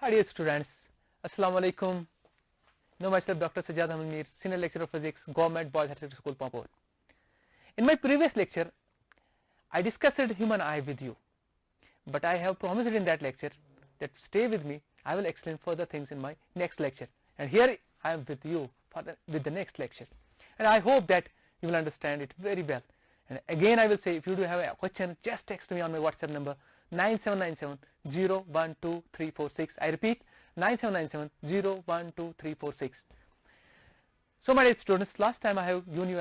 Hi dear students, Assalamu alaikum. Know myself Dr. Sajjad Ahmed Mir, Senior Lecturer of Physics, Government Boys Higher Secondary School, Pampore. In my previous lecture, I discussed human eye with you, but I have promised in that lecture that stay with me, I will explain further things in my next lecture. And here I am with you with the next lecture. And I hope that you will understand it very well. And again I will say, if you do have a question, just text me on my WhatsApp number 9797-012346. I repeat, 9797-012346. So my dear students, last time I have given you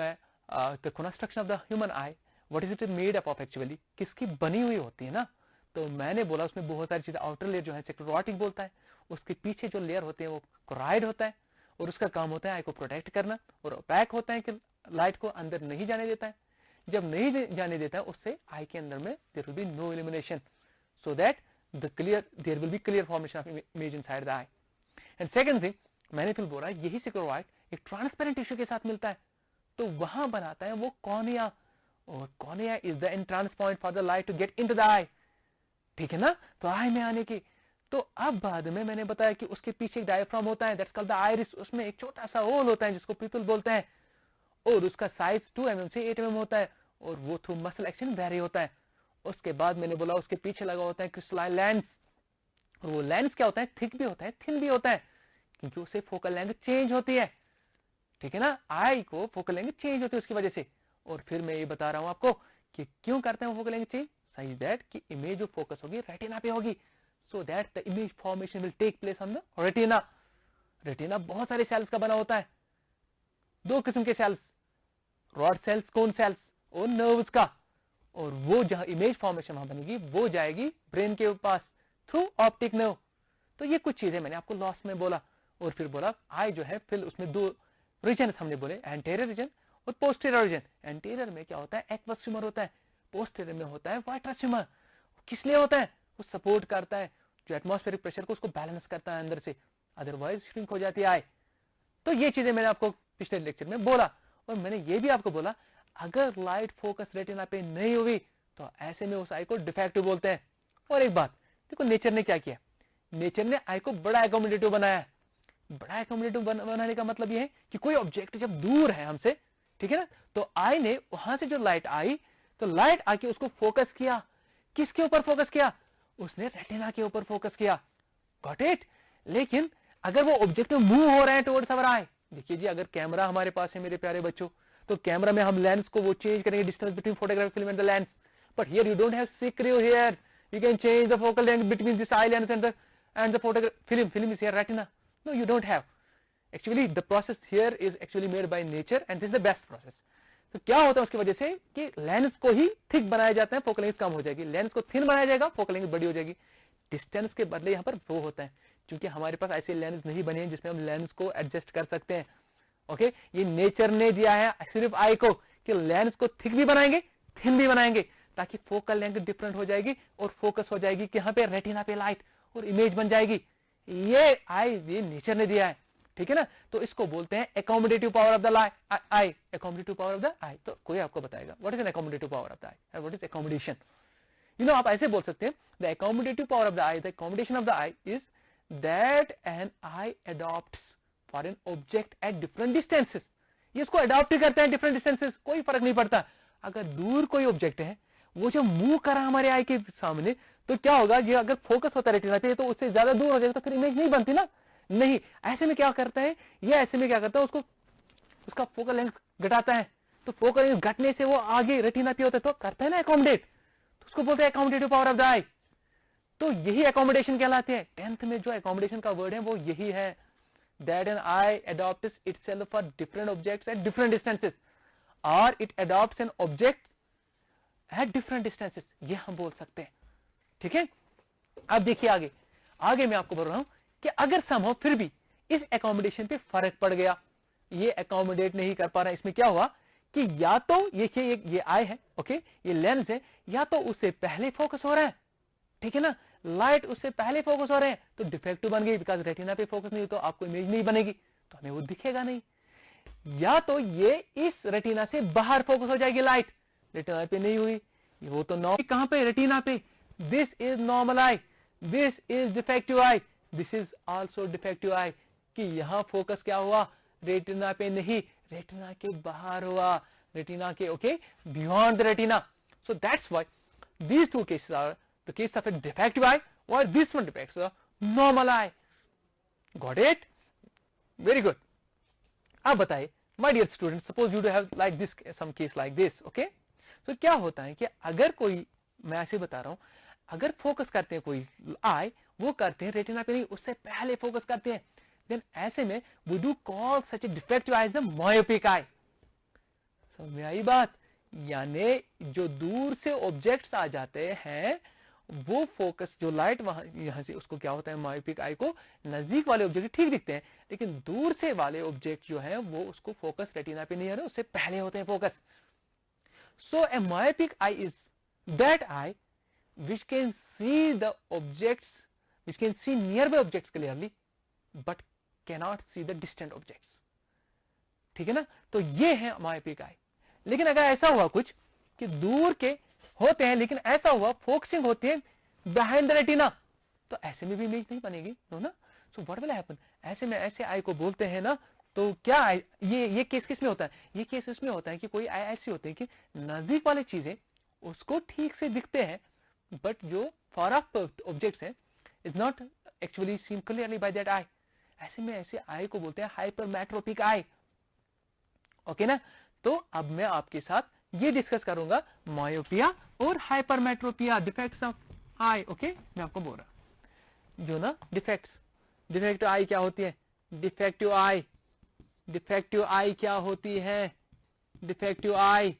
the construction of the human eye. What is it made up of actually? किसकी बनी हुई होती है ना? तो मैंने बोला उसमें बहुत सारी चीजें, आउटर लेयर जो है सेक्रोटिक बोलता है, उसके पीछे जो लेयर होते हैं वो कोराइड होता है और उसका काम होता है आई को प्रोटेक्ट करना, और ओपैक होता है कि लाइट को अंदर नहीं जाने देता है. जब नहीं जाने देता है उससे आई के अंदर में there will be no illumination, so that there will be clear formation of image inside the eye. And second thing, मैंने फिर बोला यही सेक्रोइड एक ट्रांसपेरेंट टिश्यू के साथ मिलता है, तो वहां बनाता है वो कॉर्निया, और cornea is the entrance point for the light to get into the eye. ठीक है ना, तो आई में आने की. तो अब बाद में मैंने बताया कि उसके पीछे एक डायफ्राम होता है, दैट्स कॉल्ड द आइरिस. उसमें एक छोटा सा होल होता है जिसको पीपल बोलते हैं, और उसका साइज 2 mm से 8 mm होता है, और वो थ्रू मसल एक्शन वेरी होता है. उसके बाद मैंने बोला उसके पीछे लगा होता है क्रिस्टलाइन लेंस, और वो लेंस क्या होता है, थिक भी होता है, थिन भी होता है, क्योंकि उससे फोकल लेंथ चेंज होती है. ठीक है ना, आई को फोकल लेंथ चेंज होती है उसकी वजह से. और फिर मैं ये बता रहा हूं आपको कि क्यों करते हैं फोकल लेंथ चेंज, सही दैट कि इमेज जो फोकस होगी रेटिना पे होगी, so that the image formation will take place on the retina. Retina बहुत सारे सेल्स का बना होता है, 2 किस्म के cells, rod cells, cone cells और नर्व्स का. और वो जहां इमेज फॉर्मेशन वहां बनेगी वो जाएगी ब्रेन के पास थ्रू ऑप्टिक नर्व. तो ये कुछ चीजें मैंने आपको लॉस्ट में बोला. और फिर बोला आई जो है फिर उसमें 2 रीजन हमने बोले, एंटीरियर रीजन और पोस्टीरियर रीजन. एंटीरियर में क्या होता है, एक्वस ट्यूमर होता है, पोस्टीरियर में होता है वाइट्रस ट्यूमर. किस लिए होता है, वो सपोर्ट करता है जो एटमॉस्फेरिक प्रेशर को उसको बैलेंस करता है अंदर से, अदरवाइज श्रिंक हो जाती है आई. तो ये चीजें मैंने आपको पिछले लेक्चर में बोला. और मैंने ये भी आपको बोला अगर लाइट फोकस रेटिना पे नहीं हुई तो ऐसे में उस आई को डिफेक्टिव बोलते हैं. और एक बात देखो, नेचर ने क्या किया, नेचर ने आई को बड़ा एकोमोडेटिव बनाया है. बड़ा एकोमोडेटिव बनाने का मतलब ये है कि कोई ऑब्जेक्ट जब दूर है हमसे, ठीक है ना, तो आई ने वहां से जो लाइट आई, तो लाइट आके उसको फोकस किया. किसके ऊपर फोकस किया, उसने रेटिना के ऊपर फोकस किया. Got it. लेकिन अगर वो ऑब्जेक्ट मूव हो रहे हैं टुवर्ड्स आवर आई, देखिए जी अगर कैमरा हमारे पास है मेरे प्यारे बच्चों, तो कैमरा में हम लेंस को वो चेंज करेंगे, distance between photographic film and the lens. But here you don't have सिक्रियो here, you can change the focal length between this eye lens and the photograph film is here retina. No, you don't have. Actually the process here is actually made by nature and this is the best process. तो क्या होता है उसकी वजह से कि lens को ही thick बनाया जाता है, फोकल लेंथ कम हो जाएगी. लेंस को थिन बनाया जाएगा, फोकल लेंथ बड़ी हो जाएगी. डिस्टेंस के बदले यहाँ पर वो होता है, क्योंकि हमारे पास ऐसे लेंस नहीं बने हैं जिसमें हम लेंस को एडजस्ट कर सकते हैं. ओके, ये नेचर ने दिया है सिर्फ आई को कि लेंस को थिक भी बनाएंगे, थिन भी बनाएंगे, ताकि फोकल लेंथ डिफरेंट हो जाएगी और फोकस हो जाएगी कि यहाँ पे रेटिना पे लाइट और इमेज बन जाएगी. ये आई ये नेचर ने दिया है. ठीक है ना, तो इसको बोलते हैं accommodative power of the eye. Accommodative power of the eye. तो कोई आपको बताएगा what is an accommodative power of the eye, what is accommodation. You know, आप ऐसे बोल सकते हैं the accommodative power of the eye, the accommodation of the eye is that an eye adopts for an object at different distances. ये इसको adopt करते हैं different distances, कोई फर्क नहीं पड़ता. अगर दूर कोई ऑब्जेक्ट है वो जो मूव कर रहा है हमारे आई के सामने, तो क्या होगा, ये अगर फोकस होता रेटिना पे तो उससे ज्यादा दूर हो जाएगा, तो फिर इमेज नहीं बनती ना. नहीं, ऐसे में क्या करता है, ये ऐसे में क्या करता है, उसको उसका फोकल लेंथ घटाता है. तो फोकल लेंथ घटने से वो आगे रेटिना पे होता है, तो करता है ना एकोमोडेट, तो उसको बोलते हैं accommodative power of the eye. तो यही एकोमोडेशन कहलाते हैं. 10th में जो एकोमोडेशन का वर्ड है वो यही है, that an eye adopts itself for different objects at different distances, or it adopts an object at different distances. ये हम बोल सकते हैं. ठीक है, अब देखिए आगे मैं आपको बोल रहा हूं कि अगर संभव फिर भी इस एकोमोडेशन पे फर्क पड़ गया, ये एकोमोडेट नहीं कर पा रहा, इसमें क्या हुआ कि या तो ये आई है, ओके, ये लेंस है, या तो उससे पहले फोकस हो रहा है, ठीक है ना, लाइट उससे पहले फोकस हो रहे हैं, तो डिफेक्टिव बन गई, बिकॉज रेटिना पे फोकस नहीं हो तो आपको इमेज नहीं बनेगी, तो हमें वो दिखेगा नहीं. या तो ये इस रेटिना से बाहर फोकस हो जाएगी लाइट, रेटिना पे नहीं हुई, वो तो नॉर्मल. कहां पे, रेटिना पे. This is normal eye, this is defective eye. This is also defective eye, कि यहां फोकस क्या हुआ, रेटिना पे नहीं, रेटिना के बाहर हुआ, रेटिना के okay beyond the retina. So that's why these two cases are the case of a defective eye, while this one depicts a normal eye. Got it? Very good. अब बताइए my dear students, suppose you do have like this some case like this, okay? So क्या होता है कि अगर कोई, मैं ऐसे बता रहा हूं, अगर फोकस करते हैं कोई आई, वो करते हैं रेटिना पे नहीं, उससे पहले फोकस करते हैं, देन ऐसे में we do call such a defective eye as the myopic eye. समझ में आई बात? यानी जो दूर से ऑब्जेक्ट्स आ जाते हैं वो फोकस, जो लाइट वहां यहां से, उसको क्या होता है, मायोपिक आई को नजदीक वाले ऑब्जेक्ट ठीक दिखते हैं, लेकिन दूर से वाले ऑब्जेक्ट जो है वो उसको फोकस रेटिना पे नहीं आ रहे, उससे पहले होते हैं focus. So A myopic I is that I which can see the objects, which can see nearby objects clearly but cannot see the distant objects. ठीक है ना? तो ये है मायोपिक आई. लेकिन अगर ऐसा हुआ कुछ कि दूर के होते हैं, लेकिन ऐसा हुआ फोकसिंग होती है बिहाइंड द रेटिना, तो ऐसे में भी इमेज नहीं बनेगी, नो ना. सो व्हाट विल हैपन, ऐसे में ऐसे आई को बोलते हैं ना, तो क्या ये केस किस में होता है, ये केस इसमें होता है कि कोई आई ऐसी होते हैं कि नजदीक वाले चीजें उसको ठीक से दिखते हैं, बट जो फार ऑफ ऑब्जेक्ट्स है is not actually seen clearly by that eye. ऐसे में ऐसे आई को बोलते हैं हाइपरमेट्रोपिक आई. ओके ना? तो अब मैं आपके साथ ये डिस्कस करूंगा मायोपिया और hypermetropia, defects of I. Okay, मैं आपको बोल रहा जो ना डिफेक्ट्स, डिफेक्टिव आई क्या होती है, डिफेक्टिव आई, डिफेक्टिव आई क्या होती है, डिफेक्टिव आई,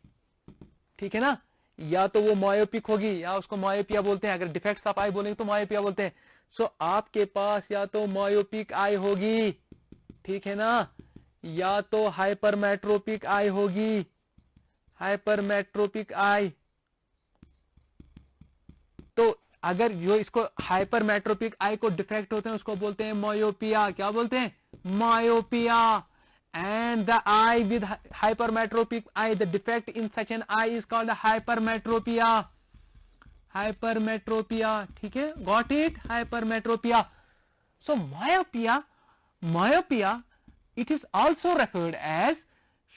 ठीक है ना, या तो वो मायोपिक होगी या उसको मायोपिया बोलते हैं. अगर डिफेक्ट्स ऑफ आई बोलेंगे तो मायोपिया बोलते हैं. सो आपके पास या तो मायोपिक आई होगी, ठीक है ना, या तो हाइपरमेट्रोपिक आई होगी, हाइपरमेट्रोपिक आई. तो अगर जो इसको हाइपरमेट्रोपिक आई को डिफेक्ट होते हैं उसको बोलते हैं मायोपिया. क्या बोलते हैं? Myopia. And the I with hypermetropic I, the defect in such an I is called hypermetropia. Hypermetropia, ठीक है, got it, hypermetropia. So myopia, myopia it is also referred as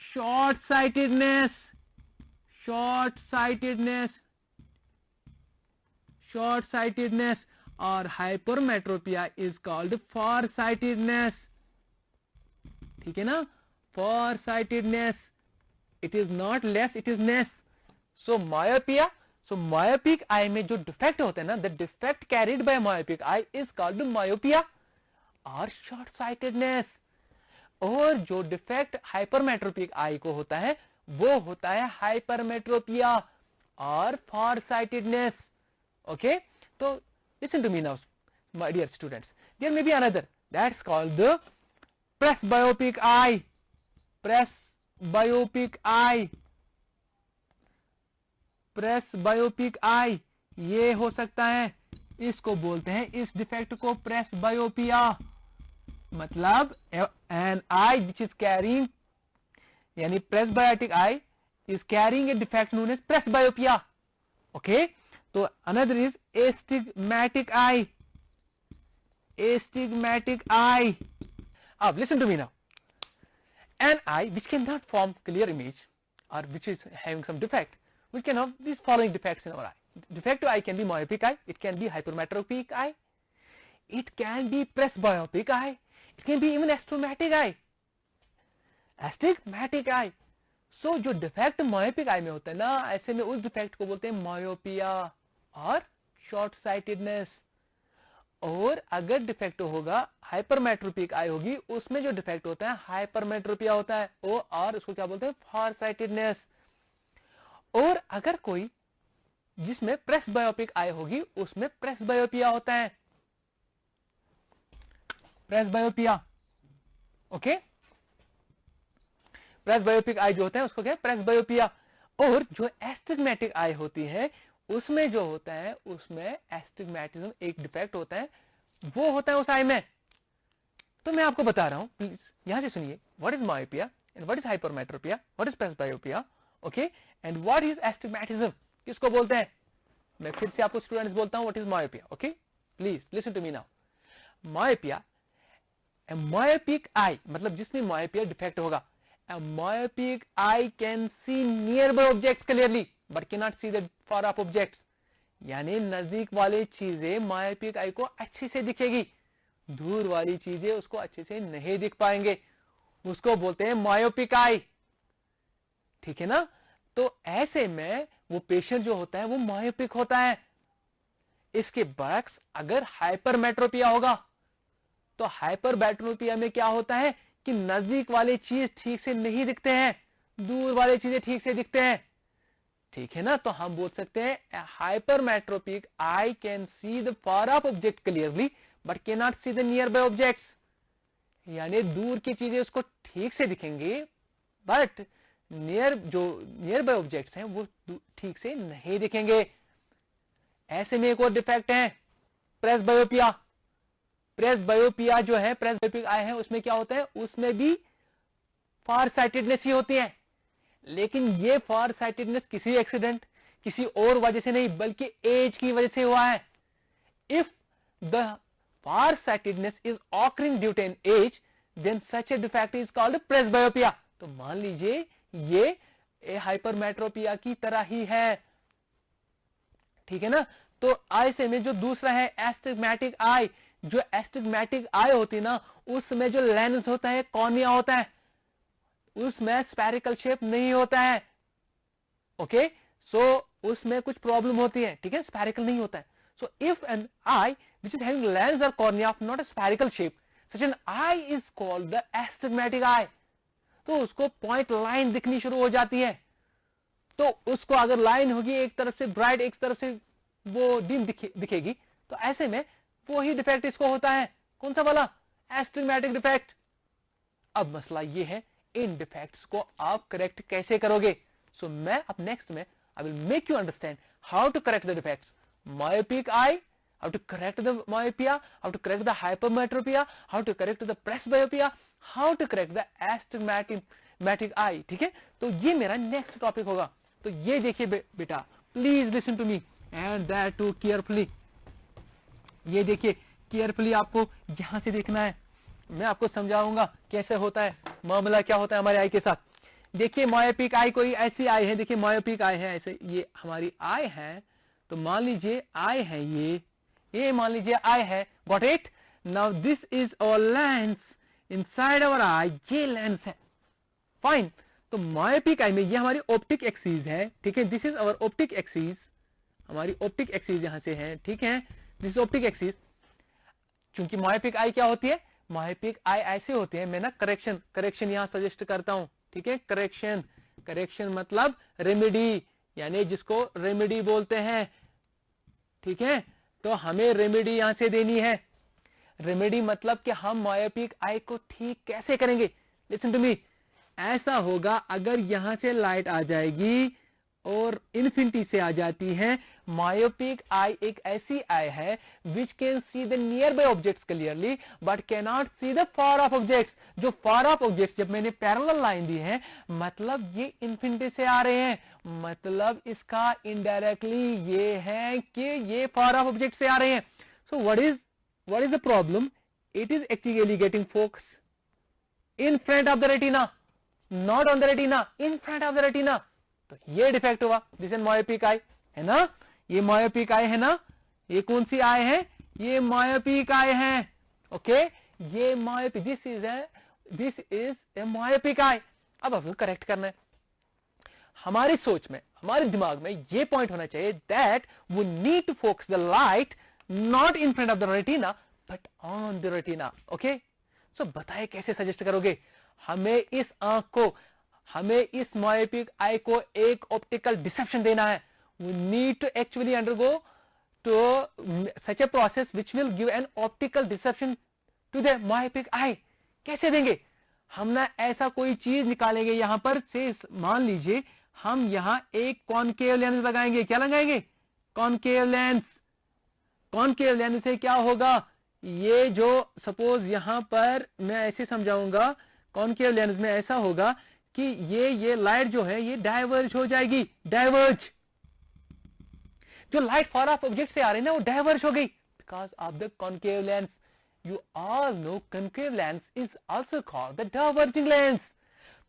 short-sightedness, short-sightedness, short-sightedness, or hypermetropia is called far-sightedness. ठीक है ना, far-sightedness, it is not less, it is less. So myopia, so myopic eye में जो defect होते हैं ना, the defect carried by myopic eye is called myopia or short-sightedness. और जो डिफेक्ट हाइपरमेट्रोपिक आई को होता है वो होता है हाइपरमेट्रोपिया और फार साइटेडनेस. ओके, तो listen to me now my dear students, there may be another that's called the presbyopic eye. Presbyopic eye, presbyopic eye ये हो सकता है, इसको बोलते हैं, इस डिफेक्ट को प्रेसबायोपिया. मतलब an eye which is carrying, यानी presbyotic eye is carrying a defect known as presbyopia. Okay, तो another is astigmatic eye. Astigmatic eye. अब listen to me now. An eye which cannot form clear image or which is having some defect, which can have these following defects in our eye. Defective eye can be myopic eye, it can be hypermetropic eye, it can be presbyopic eye, it can be even astigmatic eye. Astigmatic eye. So जो defect myopic eye में होता है ना, ऐसे में उस defect को बोलते हैं मायोपिया और शॉर्ट साइटेडनेस. और अगर डिफेक्ट होगा हाइपरमेट्रोपिक आई होगी, उसमें जो डिफेक्ट होता है हाइपरमेट्रोपिया होता है, और उसको क्या बोलते हैं, फार साइटेडनेस. और अगर कोई जिसमें प्रेसबायोपिक आई होगी उसमें प्रेसबायोपिया होता है, प्रेसबायोपिया. ओके, प्रेसबायोपिक आई जो होता है उसको क्या है, प्रेसबायोपिया. और जो एस्टिग्मेटिक आई होती है उसमें जो होता है, उसमें एस्टिग्मेटिज्म एक डिफेक्ट होता है, वो होता है उस आई में. तो मैं आपको बता रहा हूं, प्लीज यहां से सुनिए, what is myopia and what is hypermetropia, what is presbyopia, okay, and what is astigmatism, किसको बोलते हैं. मैं फिर से आपको स्टूडेंट्स बोलता हूं, what is myopia. Okay, please listen to me now. Myopia, a myopic eye मतलब जिसमें मायोपिया डिफेक्ट होगा, a myopic eye can see nearby objects clearly but can not see the far off objects, यानी नजदीक वाली चीजें myopic eye को अच्छे से दिखेगी, दूर वाली चीजें उसको अच्छे से नहीं दिख पाएंगे, उसको बोलते हैं मायोपिक आई। ठीक है ना? तो ऐसे में वो पेशेंट जो होता है वो मायोपिक होता है। इसके बरक्स अगर हाइपरमेट्रोपिया होगा तो हाइपरमेट्रोपिया में क्या होता है कि नजदीक वाले चीज ठीक से नहीं दिखते हैं, दूर वाले चीजें ठीक से दिखते हैं। ठीक है ना? तो हम बोल सकते हैं hypermetropic I can C the far of object clearly but can not see the near by objects, यानी दूर की चीजें उसको ठीक से दिखेंगी बट नियर बाय ऑब्जेक्ट्स हैं वो ठीक से नहीं दिखेंगे। ऐसे में एक और डिफेक्ट है प्रेसबायोपिया। प्रेसबायोपिया जो है, प्रेसबायोपिक आई है, उसमें क्या होता है, उसमें भी फार साइटेडनेस ही होती है, लेकिन ये फार साइटेडनेस किसी एक्सीडेंट किसी और वजह से नहीं बल्कि एज की वजह से हुआ है। If the far sightedness is occurring due to an age then such a defect is called presbyopia. तो मान लीजिए ये हाइपरमेट्रोपिया की तरह ही है। ठीक है ना? तो ऐसे में जो दूसरा है एस्टिग्मेटिक आई, जो एस्टिग्मेटिक आई होती है ना उसमें जो लेंस होता है कॉर्निया होता है, उसमें स्फेरिकल शेप नहीं होता है। ओके, सो उसमें कुछ प्रॉब्लम होती है। ठीक है, स्फेरिकल नहीं होता है। So if an eye which is having lens or cornea of not a spherical shape, such an eye is called the astigmatic eye। तो उसको पॉइंट लाइन दिखनी शुरू हो जाती है, तो उसको अगर लाइन होगी एक तरफ से ब्राइट एक तरफ से वो डिम दिखेगी, तो ऐसे में वो ही डिफेक्ट इसको होता है। कौन सा वाला? एस्टिग्मेटिक डिफेक्ट। अब मसला ये है इन डिफेक्ट्स को आप करेक्ट कैसे करोगे। सो मैं अब नेक्स्ट में I will make you understand how to correct the defects, myopic eye, how to correct the myopia, how to correct the hypermetropia, how to correct the presbyopia, how to correct the astigmatic eye। ठीक है, तो ये मेरा next topic होगा। तो ये देखिए बेटा, please listen to me and that too carefully. ये देखिए केयरफुली, आपको यहां से देखना है, मैं आपको समझाऊंगा कैसे होता है, मामला क्या होता है हमारे आई के साथ। देखिए मायोपिक आई कोई ऐसी आई है, देखिए मायोपिक आई है ऐसे, ये हमारी आई है, तो मान लीजिए आई है ये मान लीजिए आई है, got it. Now this is our lens inside our eye, ये लेंस है, फाइन। तो मायोपिक आई में ये हमारी ऑप्टिक एक्सिस है। ठीक है, this is our optic axis, हमारी ऑप्टिक एक्सिस यहां से है। ठीक है, दिस इज ऑप्टिक एक्सिस। चूंकि मायोपिक आई क्या होती है, मायोपिक आई ऐसे होती है, मैं ना करेक्शन यहां सजेस्ट करता हूं। ठीक है, करेक्शन मतलब रेमेडी, यानी जिसको रेमेडी बोलते हैं। ठीक है, तो हमें रेमेडी यहां से देनी है। रेमेडी मतलब कि हम मायोपिक आई को ठीक कैसे करेंगे। लिसन टू मी, ऐसा होगा अगर यहां से लाइट आ जाएगी और इन्फिनिटी से आ जाती है, मायोपिक आई एक ऐसी आई है which can see the near by objects clearly but can not see the far off objects. जो फार ऑफ ऑब्जेक्ट्स जब मैंने पैरेलल लाइन दी है, मतलब ये इन्फिनिटी से आ रहे हैं, मतलब इसका इनडायरेक्टली ये है कि ये फार ऑफ ऑब्जेक्ट से आ रहे हैं। So what is the problem, it is actually getting focus in front of the retina, not on the retina, in front of the retina. तो ये डिफेक्ट हुआ, दिस इज मायोपिक आई है ना, ये myopic eye है ना, ये कौन सी आई है, ये मायोपिक आई है। ओके, ये myopic, this is a myopic आई। अब आपको करेक्ट करना है। हमारी सोच में, हमारे दिमाग में ये पॉइंट होना चाहिए that we need to focus the light not in front of the retina but on the retina. Okay, so बताइए कैसे सजेस्ट करोगे। हमें इस आंख को, हमें इस मायोपिक आई को एक ऑप्टिकल डिसेप्शन देना है। We need to actually undergo to such a process which will give an optical deception to the myopic eye. कैसे देंगे हम ना, ऐसा कोई चीज निकालेंगे यहां पर से, मान लीजिए हम यहां एक कॉनकेव लेंस लगाएंगे। क्या लगाएंगे? Concave lens. कॉनकेव लेंस से क्या होगा, ये जो सपोज यहां पर मैं ऐसे समझाऊंगा, कॉनकेव लेंस में ऐसा होगा कि ये लाइट जो है ये डाइवर्ज हो जाएगी। डाइवर्ज, जो लाइट फार ऑफ ऑब्जेक्ट से आ रही है ना वो डाइवर्ज हो गई because of the concave lens. You all know concave lens is also called the diverging lens.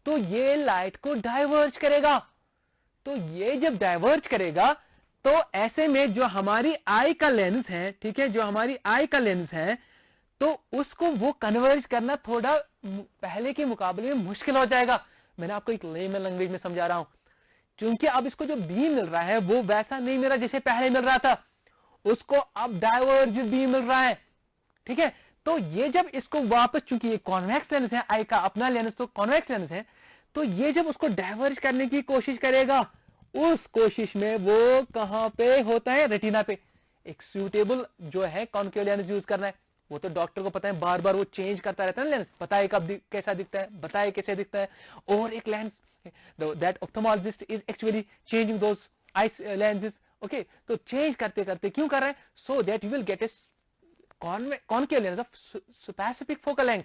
तो ये लाइट को डाइवर्ज करेगा, तो ये जब डाइवर्ज करेगा तो ऐसे में जो हमारी आई का लेंस है, ठीक है, जो हमारी आई का लेंस है, तो उसको वो कन्वर्ज करना थोड़ा पहले के मुकाबले में मुश्किल हो जाएगा। मैंने आपको एक लेमन लैंग्वेज में समझा रहा हूं, क्योंकि अब इसको जो बीम मिल रहा है वो वैसा नहीं मिल रहा जैसे पहले मिल रहा था, उसको अब डाइवर्ज बीम मिल रहा है, ठीक है। तो ये जब इसको वापस, चूंकि ये कॉन्वेक्स लेंस है, आई का अपना लेंस तो कॉन्वेक्स लेंस है, तो ये जब उसको डाइवर्ज करने की कोशिश करेगा, उस कोशिश में वो कहां पे होता है, रेटिना पे। एक सूटेबल जो है कॉन्केव लेंस यूज करना है, वो तो डॉक्टर को पता है, बार बार वो चेंज करता रहता है ना लेंस, बताए कब कैसा दिखता है, बताए कैसे दिखता है। और एक lens that ophthalmologist is actually changing those ice lenses, okay. तो चेंज करते करते क्यों कर रहे हैं, so that you will get a concave lens of specific focal length,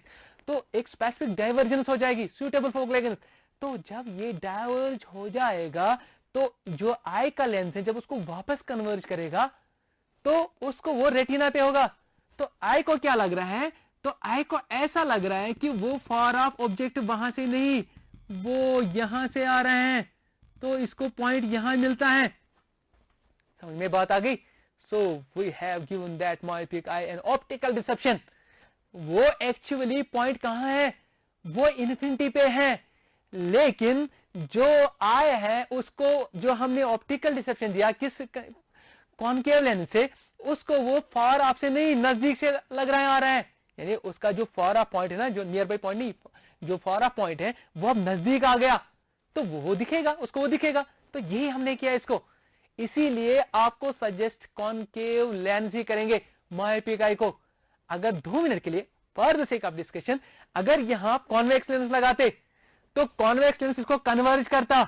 तो एक स्पेसिफिक डाइवर्जेंस हो जाएगी, सूटेबल फोकल लेंथ। तो जब ये डाइवर्ज हो जाएगा तो जो आई का लेंस है जब उसको वापस कन्वर्ज करेगा तो उसको वो रेटिना पे होगा। तो आई को क्या लग रहा है, तो आई को ऐसा लग रहा है कि वो फार ऑफ ऑब्जेक्ट वहां से नहीं, वो यहां से आ रहे हैं, तो इसको पॉइंट यहां मिलता है। समझ में बात आ गई। So we have given that myopic eye an optical deception. वो एक्चुअली पॉइंट कहां है, वो इन्फिनिटी पे है, लेकिन जो आई है उसको जो हमने ऑप्टिकल डिसेप्शन दिया किस कॉन्केव लेंस से, उसको वो फार ऑफ से नहीं, नजदीक से लग रहा है, आ रहा है। यानी उसका जो फार ऑफ पॉइंट है ना, जो नियर बाई पॉइंट नहीं, जो फार ऑफ पॉइंट है वो अब नजदीक आ गया, तो वो दिखेगा, उसको वो दिखेगा। तो यही हमने किया इसको, इसीलिए आपको सजेस्ट कॉन्केव लेंस ही करेंगे मायोपिक आई को। अगर 2 मिनट के लिए for the sake of discussion अगर यहां कॉन्वेक्स लेंस लगाते तो कॉन्वेक्स लेंस इसको कन्वर्ज करता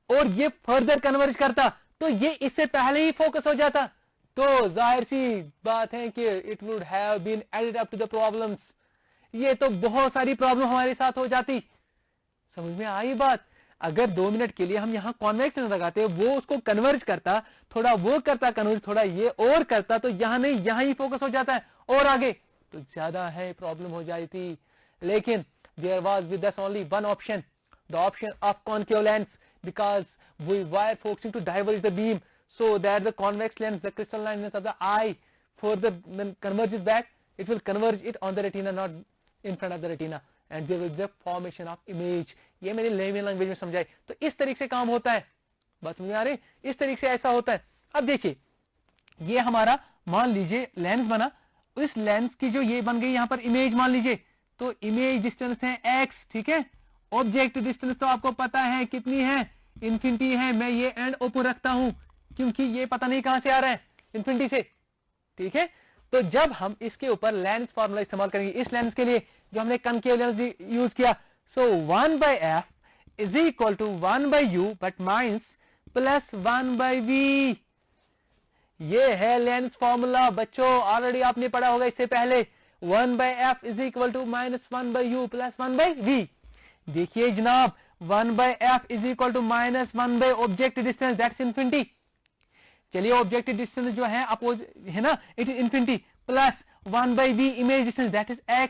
और ये फर्दर कन्वर्ज करता, तो ये इससे पहले ही फोकस हो जाता, तो जाहिर सी बात है कि it would have been added up to the problems. ये तो बहुत सारी प्रॉब्लम हमारे साथ हो जाती। समझ में आई बात। अगर 2 मिनट के लिए हम यहां कॉन्वेक्स लेंस लगाते, वो उसको कन्वर्ज करता, थोड़ा वो करता कन्वर्ज, थोड़ा ये और करता, तो यहां नहीं, यहां ही फोकस हो जाता है, और आगे तो ज्यादा है प्रॉब्लम हो जाती। लेकिन there was with us only one option, the option of concave lens, because we were focusing to diverge the beam so that the convex lens, the crystalline lens of the eye further converges back, it will converge it on the retina, not in front of the retina, and there will be the formation of image। ये मैंने layman language में समझाई। तो इस तरीके से काम होता है, बात समझ में आ रही, इस तरीके से ऐसा होता है। अब देखिए ये हमारा मान लीजिए लेंस बना, इस लेंस की जो ये बन गई यहां पर इमेज मान लीजिए, तो इमेज डिस्टेंस है x, ठीक है। ऑब्जेक्ट डिस्टेंस तो आपको पता है कितनी है, इंफिनिटी है। मैं ये एंड ओपन रखता हूं क्योंकि ये पता नहीं कहां से आ रहा है, इंफिनिटी से, ठीक है। तो जब हम इसके ऊपर लेंस फार्मूला इस्तेमाल करेंगे इस लेंस के लिए जो हमने कनकेव लेंस यूज किया, so 1/f is equal to 1/u but minus plus 1/v। ये है लेंस फॉर्मूला बच्चों, ऑलरेडी आपने पढ़ा होगा इससे पहले। 1/f is equal to minus 1/u plus 1/v। देखिए जनाब 1/f is equal to minus 1 object distance, that's infinity. चलिए ऑब्जेक्ट डिस्टेंस जो है अपोज है ना, it is infinity, plus 1/v image distance, that is x,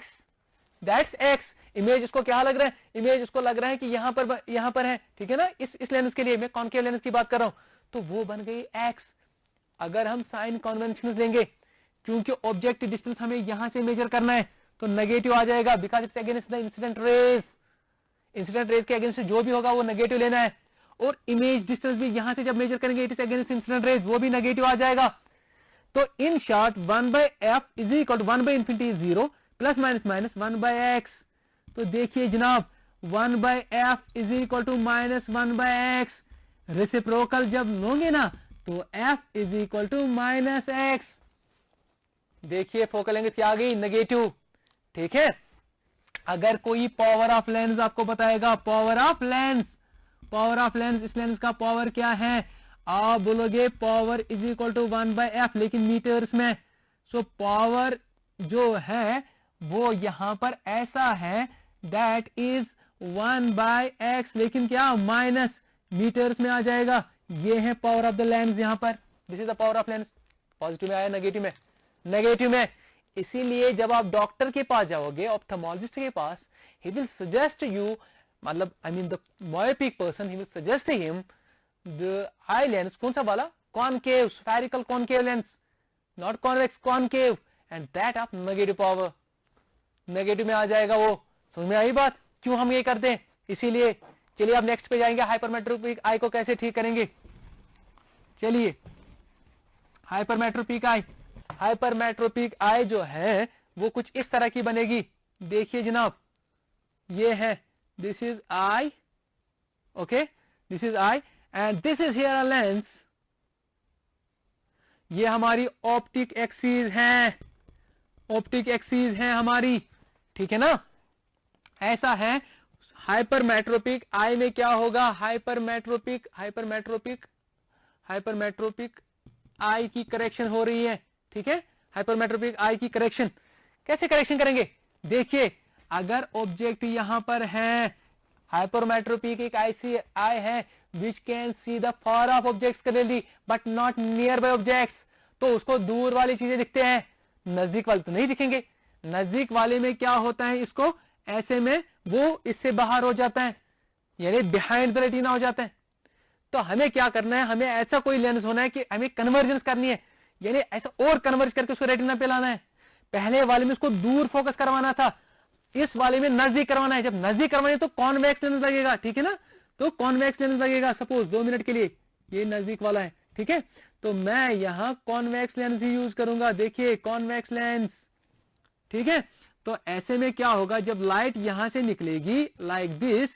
that's x। Image उसको क्या लग रहा है, इमेज उसको लग रहा है कि यहां पर है, ठीक है ना। इस लेंस के लिए मैं कॉन्केव लेंस की बात कर रहा हूं, तो वो बन गई x। अगर हम साइन कन्वेंशन लेंगे, क्योंकि ऑब्जेक्ट डिस्टेंस हमें यहां से मेजर करना है, तो नेगेटिव आ जाएगा, because it's against the incident raise. Incident raise के अगेंस्ट जो भी होगा वो नेगेटिव लेना है, और इमेज डिस्टेंस भी यहां से जब मेजर करेंगे it is against incident rays, वो भी नेगेटिव आ जाएगा। तो in short 1/f is equal to 1/infinity 0 plus minus minus 1/x। तो देखिए जनाब 1/f is equal to minus 1/x, reciprocal जब लोगे ना तो f is equal to minus x। देखिए फोकल लेंथ क्या आ गई, नेगेटिव, ठीक है। अगर कोई पावर ऑफ लेंस आपको बताएगा, पावर ऑफ लेंस, इस लेंस का पावर क्या है, आप बोलोगे power is equal to 1/f, लेकिन मीटर्स में। सो पावर जो है वो यहां पर ऐसा है, दैट इज 1/x, लेकिन क्या माइनस मीटर्स में आ जाएगा। ये है पावर ऑफ द लेंस यहां पर, this is the power of lens. Positive में आया, नेगेटिव में, नेगेटिव में इसीलिए जब आप डॉक्टर के पास जाओगे, ऑप्थेमोलॉजिस्ट के पास, he will suggest you, मतलब I mean the myopic person, he will suggest him the eye lens, कौन सा वाला, concave, spherical concave lens, not convex, concave, and that of negative power, negative में आ जाएगा वो। समझ में आई बात, क्यों हम ये करते हैं? इसीलिए चलिए आप नेक्स्ट पे जाएंगे, हाइपरमेट्रोपिक आई को कैसे ठीक करेंगे। चलिए हाइपरमेट्रोपिक आई, हाइपरमेट्रोपिक आई जो है वो कुछ इस तरह की बनेगी। देखिए जनाब, ये है, this is I, okay, this is I and this is here a lens. ये हमारी ऑप्टिक एक्सिस है, ऑप्टिक एक्सिस है हमारी, ठीक है ना। ऐसा है हाइपरमेट्रोपिक आई में क्या होगा, हाइपरमेट्रोपिक आई की करेक्शन हो रही है, ठीक है। हाइपरमेट्रोपिक आई की करेक्शन कैसे करेक्शन करेंगे? देखिए अगर ऑब्जेक्ट यहां पर है, हाइपरमेट्रोपिक एक ऐसी आई है which can see the far off objects clearly but not near by objects, तो उसको दूर वाली चीजें दिखते हैं, नजदीक वाले तो नहीं दिखेंगे। नजदीक वाले में क्या होता है, इसको ऐसे में वो इससे बाहर हो जाता है, यानी बिहाइंड द रेटिना हो जाता है। तो हमें क्या करना है, हमें ऐसा कोई लेंस होना है कि हमें कन्वर्जेंस करनी है, यानी ऐसा और कन्वर्ज करके उसको रेटिना पे लाना है। पहले वाले में उसको दूर फोकस करवाना था, इस वाले में नजदीक करवाना है। जब नजदीक करवाना है तो कॉन्वेक्स लेंस लगेगा, ठीक है ना। तो कॉन्वेक्स लेंस लगेगा, सपोज 2 मिनट के लिए, ये नजदीक वाला है, ठीक है। तो मैं यहां कॉन्वेक्स लेंस ही यूज करूंगा। देखिए कॉन्वेक्स लेंस, ठीक है। तो ऐसे में क्या होगा, जब लाइट यहां से निकलेगी लाइक दिस,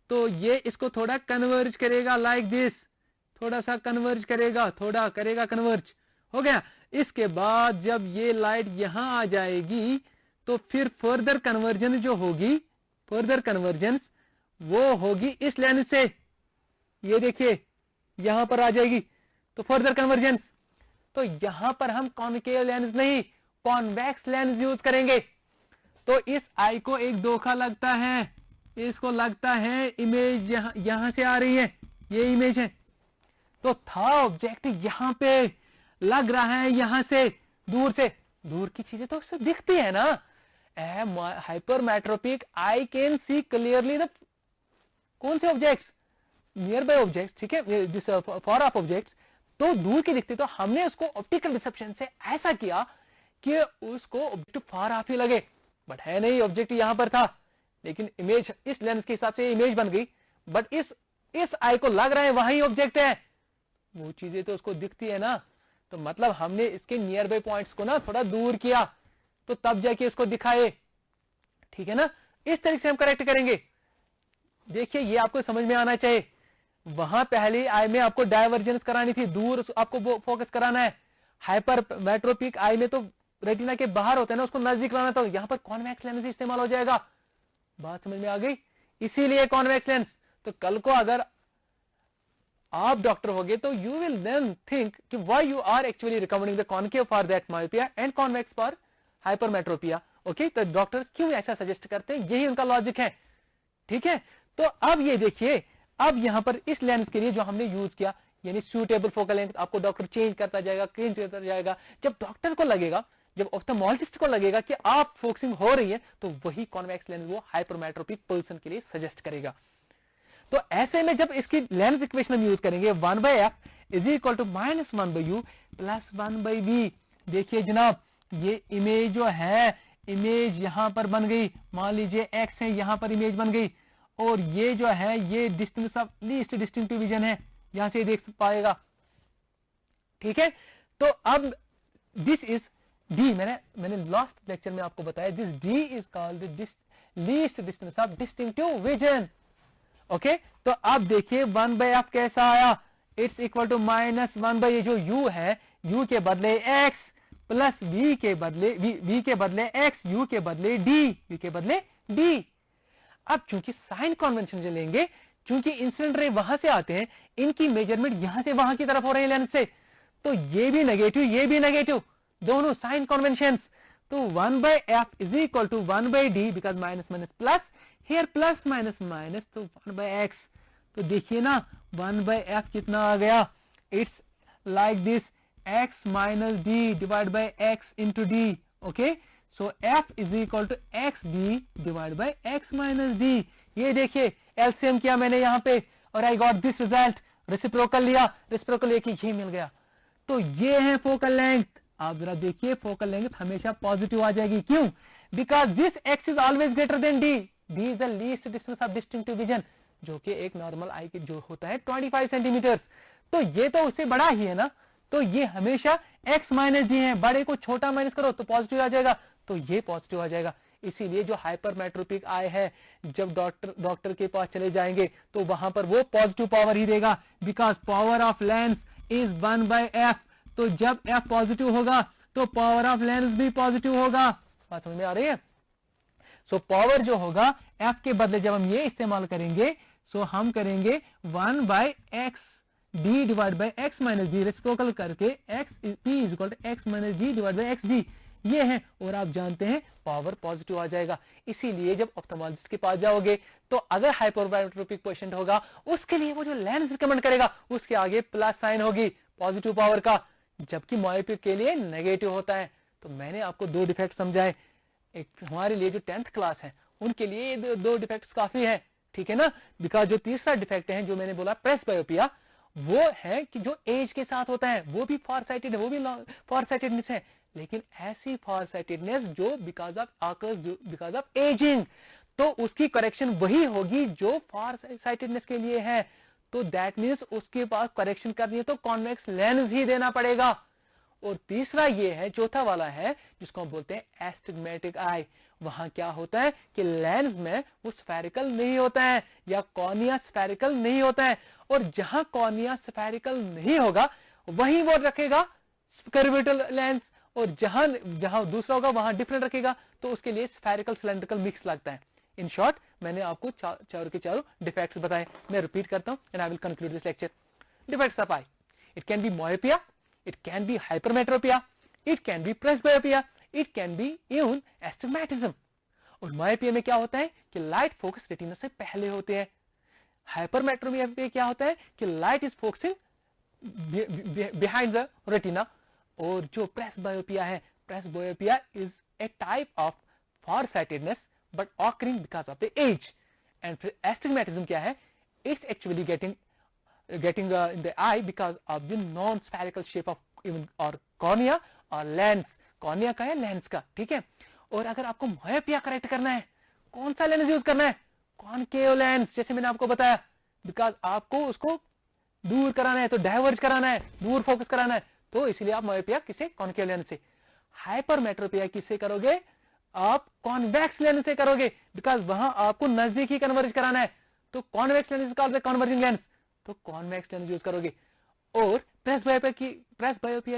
तो ये इसको थोड़ा कन्वर्ज करेगा लाइक दिस, थोड़ा सा कन्वर्ज करेगा, थोड़ा करेगा कन्वर्ज, हो गया। इसके बाद जब ये लाइट यहां आ जाएगी तो फिर फर्दर कन्वर्जन जो होगी, फर्दर कन्वर्जेंस वो होगी इस लेंस से, ये देखिए यहां पर आ जाएगी, तो फर्दर कन्वर्जेंस। तो यहां पर हम कॉन्केव लेंस नहीं कॉन्वेक्स लेंस यूज करेंगे। तो इस आई को एक धोखा लगता है, इसको लगता है इमेज यहां से आ रही है, ये इमेज है, तो था ऑब्जेक्ट यहां पे, लग रहा है यहां से, दूर से। दूर की चीजें तो उससे दिखती है ना। Hypermetropic I can see clearly the कौन से ऑब्जेक्ट्स, नियर बाय ऑब्जेक्ट्स, ठीक है, फार ऑफ ऑब्जेक्ट्स, तो दूर की दिखती। तो हमने उसको ऑप्टिकल रिसेप्शन से ऐसा किया कि उसको ऑब्जेक्ट फार ऑफ ही लगे, बट है नहीं, ऑब्जेक्ट यहां पर था, लेकिन इमेज इस लेंस के हिसाब से इमेज बन गई, बट इस आई को लग रहा है वहीं ऑब्जेक्ट है, वो चीजें तो उसको दिखती है ना। तो मतलब हमने इसके नियर बाय पॉइंट्स को ना थोड़ा दूर किया, तो तब जाके उसको दिखाए, ठीक है ना। इस तरीके से हम करेक्ट करेंगे। देखिए ये आपको समझ में आना चाहिए। वहां पहली आई में आपको डायवर्जेंस करानी थी, दूर आपको वो फोकस कराना है। हाइपरमेट्रोपिक आई में तो रेटिना के बाहर होता है ना, उसको नजदीक लाना, तो यहां पर कॉन्वेक्स लेंस इस्तेमाल हो जाएगा। बात समझ में आ गई, इसीलिए कॉन्वेक्स लेंस। तो कल को अगर आप डॉक्टर होगे तो यू विल देन थिंक कि why you are actually recommending the concave for that myopia and convex for hypermetropia. Okay, तो डॉक्टर्स क्यों ऐसा सजेस्ट करते हैं, यही उनका लॉजिक है, ठीक है। तो अब ये देखिए, अब यहां पर इस लेंस के लिए जो हमने यूज किया, यानी सूटेबल फोकल लेंथ, आपको डॉक्टर चेंज करता जाएगा, चेंज करता जाएगा। जब डॉक्टर को लगेगा, जब ऑप्थेमोलॉजिस्ट को लगेगा कि आप फोकसिंग हो रही है, तो वही कॉन्वेक्स लेंस वो हाइपरमेट्रोपिक पर्सन के लिए सजेस्ट करेगा। तो ऐसे में जब इसकी लेंस इक्वेशन हम यूज करेंगे, 1/f is equal to -1/u plus 1/v। देखिए जनाब, ये इमेज जो है, इमेज यहां पर बन गई, मान लीजिए x है, यहां पर इमेज बन गई, और ये जो है ये distance of least distinctive vision है, यहां से देख पाएगा, ठीक है। तो अब दिस इज डी, मैंने लास्ट लेक्चर में आपको बताया, this D is called least distance of distinctive vision. Okay, तो अब देखिए 1/f कैसा आया, इट्स इक्वल टू -1 ये जो u है, u के बदले x प्लस v के बदले x, u के बदले d, v के बदले d। अब चूंकि साइन कन्वेंशन जो लेंगे, चूंकि इंसिडेंट रे वहां से आते हैं, इनकी मेजरमेंट यहां से वहां की तरफ हो रही है लेंस से, तो ये भी नेगेटिव, ये भी नेगेटिव, दोनों साइन कन्वेंशंस। तो 1/f is equal to 1/d, because minus minus plus, here plus minus minus, तो 1/x। तो देखिए ना 1/f कितना आ गया, it's like this, x minus d divide by x into d, okay, so F is equal to X D divide by X minus D. ये देखिए LCM किया मैंने यहां पे और I got this result, reciprocal लिया, रेसिप्रोकल लेके ये मिल गया। तो ये है फोकल लेंथ। आप जरा देखिए फोकल लेंथ हमेशा पॉजिटिव आ जाएगी, क्यों? Because this x is always greater than D, D is the least distance of distinctive vision, जो कि एक नॉर्मल आई के जो होता है 25 सेंटीमीटर। तो ये तो उससे बड़ा ही है ना, तो ये हमेशा x माइनस डी है, बड़े को छोटा माइनस करो तो पॉजिटिव आ जाएगा, तो ये पॉजिटिव आ जाएगा। इसीलिए जो हाइपरमेट्रोपिक आई है, जब डॉक्टर के पास चले जाएंगे तो वहां पर वो पॉजिटिव पावर ही देगा, because power of lens is 1/f। तो जब f पॉजिटिव होगा तो पावर ऑफ लेंस भी पॉजिटिव होगा। बात समझ में आ रही है? सो पावर जो होगा f के बदले जब हम ये इस्तेमाल करेंगे, सो हम करेंगे 1/x d divide by X minus D, reciprocal करके x p is equal to X minus D divide by X D, ये है। और आप जानते हैं पावर पॉजिटिव आ जाएगा। इसीलिए जब ऑप्थेल्मोलॉजिस्ट के पास जाओगे तो अगर हाइपरमेट्रोपिक पेशेंट होगा, उसके लिए वो जो लेंस रिकमेंड करेगा उसके आगे प्लस साइन होगी पॉजिटिव पावर का, जबकि मायोपिक के लिए नेगेटिव होता है। तो मैंने आपको दो डिफेक्ट समझाए। एक हमारे लिए जो 10th क्लास है उनके लिए दो डिफेक्ट्स काफी है, ठीक है ना। बिकॉज जो तीसरा डिफेक्ट है जो मैंने बोला प्रेसबायोपिया, वो है कि जो एज के साथ होता है, वो भी फॉर साइटेड है, वो भी फॉर साइटेडनेस है, लेकिन ऐसी फॉर साइटेडनेस जो बिकॉज ऑफ एजिंग, तो उसकी करेक्शन वही होगी जो फॉर साइटेडनेस के लिए है। तो दैट मीन्स उसके पास करेक्शन करनी है तो कॉन्वेक्स लेंस ही देना पड़ेगा। और तीसरा ये है, चौथा वाला है जिसको हम बोलते हैं एस्टिग्मेटिक आई। वहां क्या होता है कि लेंस में वो स्फेरिकल नहीं होता है या कॉर्निया स्फेरिकल नहीं होता है, और जहां कॉर्निया स्फेरिकल नहीं होगा वहीं वो रखेगा कर्वेटल लेंस, और जहां जहां दूसरा होगा वहां डिफरेंट रखेगा, तो उसके लिए स्फेरिकल सिलेंड्रिकल मिक्स लगता है। इन शॉर्ट मैंने आपको चारों के चारों डिफेक्ट्स बताए। मैं रिपीट करता हूं and I will conclude this lecture. Defects of eye, it can be myopia, it can be hypermetropia, it can be presbyopia, it can be even astigmatism। और myopia में क्या होता है कि लाइट फोकस रेटिना से पहले होते हैं। हाइपरमेट्रोपिया में क्या होता है कि light is focusing behind the retina. और जो प्रेसबायोपिया है, presbyopia is a type of far sightedness but occurring because of the age. And फिर एस्टिग्मेटिज्म क्या है, it's actually getting in the eye because of the non-spherical shape of even or cornea or lens। cornea का है, lens का, ठीक है। और अगर आपको myopia करेक्ट करना है, कौन सा लेंस यूज करना है? कॉनकेव लेंस, जैसे मैंने आपको बताया, बिकॉज आपको उसको दूर कराना है, तो डाइवर्ज कराना है, दूर फोकस कराना है, तो इसलिए आप myopia किसे? कॉनकेव लेंस से। हाइपरमेट्रोपिया किससे करोगे? आप कॉन्वेक्स लेंस से करोगे, बिकॉज वहां आपको नजदीकी कन्वर्ज कराना है, तो कॉन्वेक्स लेंस कॉन्वर्जिंग लेंस, तो कॉन्वेक्स लेंस यूज करोगे। और प्रेसबायोपिया